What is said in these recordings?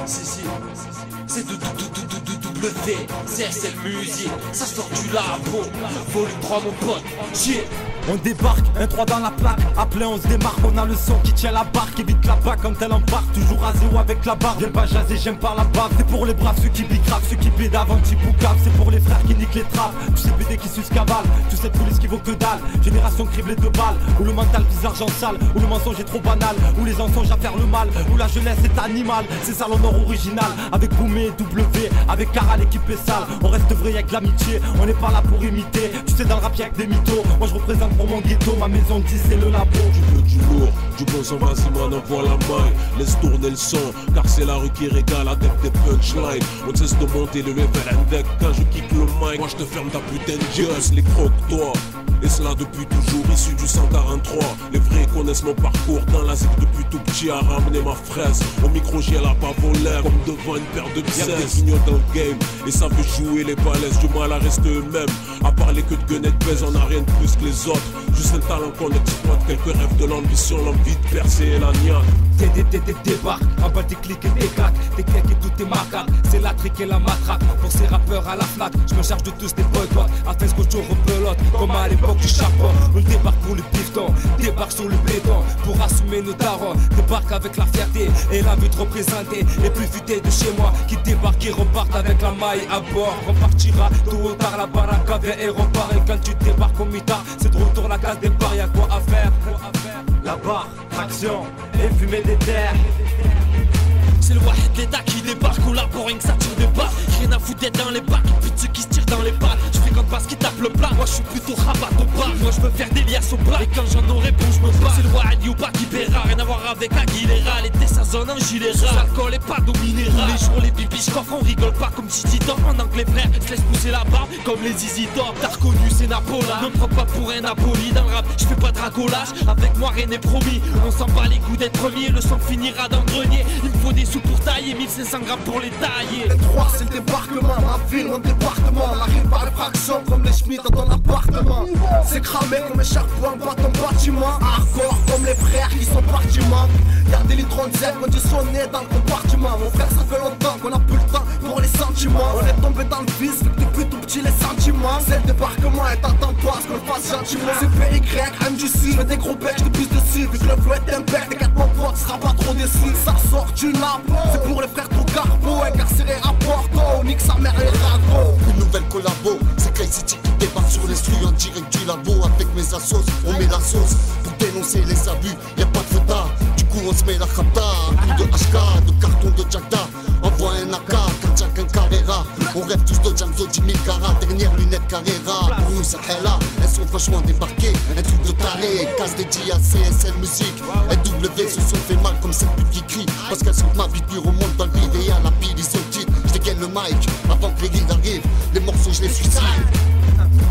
Si, c'est de W, CSL Musique, ça sort du labo, volume 3 mon pote, shit. On débarque, un 3 dans la plaque, appelé on se démarque, on a le son qui tient la barque, évite la bague quand elle embarque, toujours à zéro avec la barre, j'aime pas jaser, j'aime pas la bave, c'est pour les braves, ceux qui bicravent, ceux qui pédavent avant petit boucave, c'est pour les frères qui niquent les trappes, tous ces BD qui sucent cavale, tous cette police qui vaut que dalle, génération criblée de balles, où le mental vise l'argent sale, où le mensonge est trop banal, où les gens songent à faire le mal, où la jeunesse est animale, c'est ça l'honneur original, avec Boumé et W, avec Cara l'équipe est sale, on reste vrai avec l'amitié, on n'est pas là pour imiter, tu sais dans le rap y'a que des mythos, moi je représente pour mon ghetto, ma maison 10 c'est le labo. Tu veux du lourd, du bon sang, vas-y man, envoie la maille. Laisse tourner le son, car c'est la rue qui régale avec des punchlines. On cesse de monter le level index quand je kick le mic. Moi je te ferme ta putain de gueule, les croque-toi. Et cela depuis toujours, issu du 143. Les vrais connaissent mon parcours dans la zip depuis tout petit à ramener ma fraise. Au micro j'ai la bave aux lèvres, comme devant une paire de pièces. Y'a des guignols dans le game, et ça veut jouer les balaises. Du mal à rester eux-mêmes, à parler que de guennettes pèse, on a rien de plus que les autres. Juste un talent qu'on exploite, quelques rêves de l'ambition, l'envie de percer et la niaque. Débarque, en bas des clics et des claques, des cakes et tout est macabre, c'est la trique et la matraque. Pour ces rappeurs à la flaque, je me charge de tous des boycotts, afin que je repelote, comme à l'époque du charbon. On débarque pour le pifton, débarque sur le béton, pour assumer nos darons, débarque avec la fierté et la vue de représenter les plus futés de chez moi, qui débarquent et repartent avec la maille à bord. Repartira tôt ou tard, la baraka vient et repart, et quand tu débarques au mitard, c'est de retour la case départ, y'a quoi à faire. La barre, traction, et fumer des terres. C'est le Wahed l'État qui débarque, collaborant que ça tire des balles. Rien à foutre d'être dans les bacs, et puis ceux qui se tirent dans les balles. Je fréquente pas ce qui tape le plat, moi je suis plutôt rabat au bar. Moi je veux faire des liasses au plat, et quand j'en aurai bon je me bats. C'est le Wahed Yuba qui paiera, rien à voir avec Aguilera. L'été ça zone en gilet rare, l'alcool est pas d'eau minérale. Tous les jours les bibis coffrent, on rigole pas comme Titi Top. En anglais frère, se laisse pousser la barbe comme les Easy Top. T'as reconnu c'est Napola, ne me prends pas pour un Napoli. Dans le rap je fais pas de racolage, avec moi rien n'est promis. On s'en bat les coups d'être premier, le sang finira dans le grenier. Il me faut des sous pour tailler, 1500 grammes pour les tailler. Les 3 c'est le débarquement, ma ville, mon département. On arrive par les fractions comme les Schmitt dans ton appartement. C'est cramé comme un charbon, bat ton bâtiment. Hardcore comme les frères qui sont partis man. Y'a des litrons de zèbre conditionnés dans le compartiment. Mon frère ça fait longtemps qu'on a plus le temps pour les sentiments. On est tombé dans le vice, vu que depuis tout petit les sentiments. C'est le débarquement et t'attends pas à ce qu'on le fasse gentiment. C'est PY, MGC, j'fais des gros becs, j'te pisse dessus. Vu que le flow est impact, t'inquiète mon pote, tu seras pas trop déçu. Ça sort du labo, c'est pour les frères trop carbo, incarcérés à Porto, nique sa mère les ragots. Une nouvelle collabo, c'est Clay City qui débarque sur les studios en direct du labo. Avec mes assos, on met la sauce pour dénoncer les abus, y'a pas de feta. Du coup on se met la khata, un coup de HK, de carton de Jagda. Envoie un AK, cardiaque, un Carrera. On rêve tous de Jamzo, 10 000 carats, dernière lunette Carrera. Pour nous ça est là, elles sont franchement débarquées. Un truc de taré, casse dédié à CSL Musique. W se sont fait mal comme cette pute qui crie, parce qu'elles sentent ma vie puis remonte dans le vide. Et à la pile ils sont petites, je dégaine le mic avant que les guildes arrivent. Les morceaux je les suicide.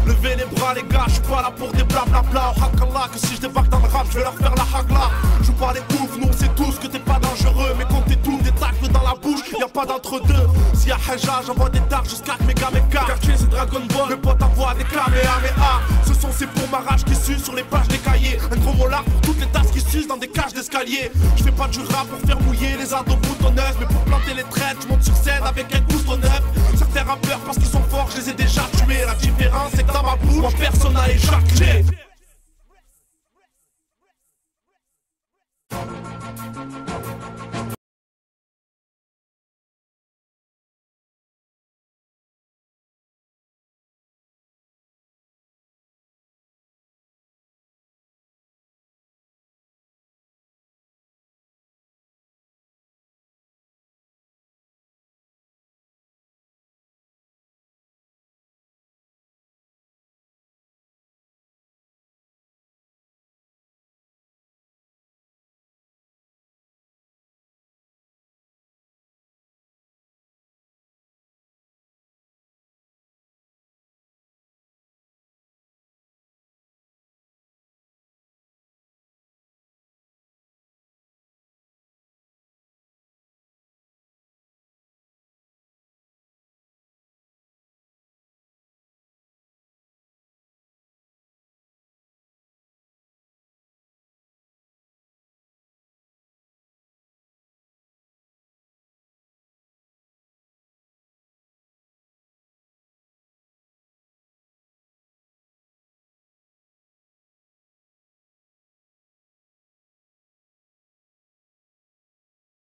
Levez les bras les gars, j'suis pas là pour des blablabla. Oh hakallah, que si je débarque dans le rap, j'vais leur faire la hagla. Joue pas les ouf, nous on sait tous que t'es pas dangereux. Mais quand t'es tout, des tacles dans la bouche, y'a pas d'entre-deux. S'il y a Haja, j'envoie des dards jusqu'à méga méga. Quartier c'est Dragon Ball, le pote envoie des Kamehameha. Ce son c'est pour ma rage qui suce sur les pages des cahiers. Un gros molar pour toutes les tasses qui sucent dans des cages d'escalier. J'fais pas du rap pour faire mouiller les ados boutonneuses, mais pour planter les traites, j'monte sur scène avec un couston neuf. Certains rappeurs parce qu'ils sont forts, je les ai déjà tués. La différence c'est que dans ma bouche, moi personne n'a éjaculé.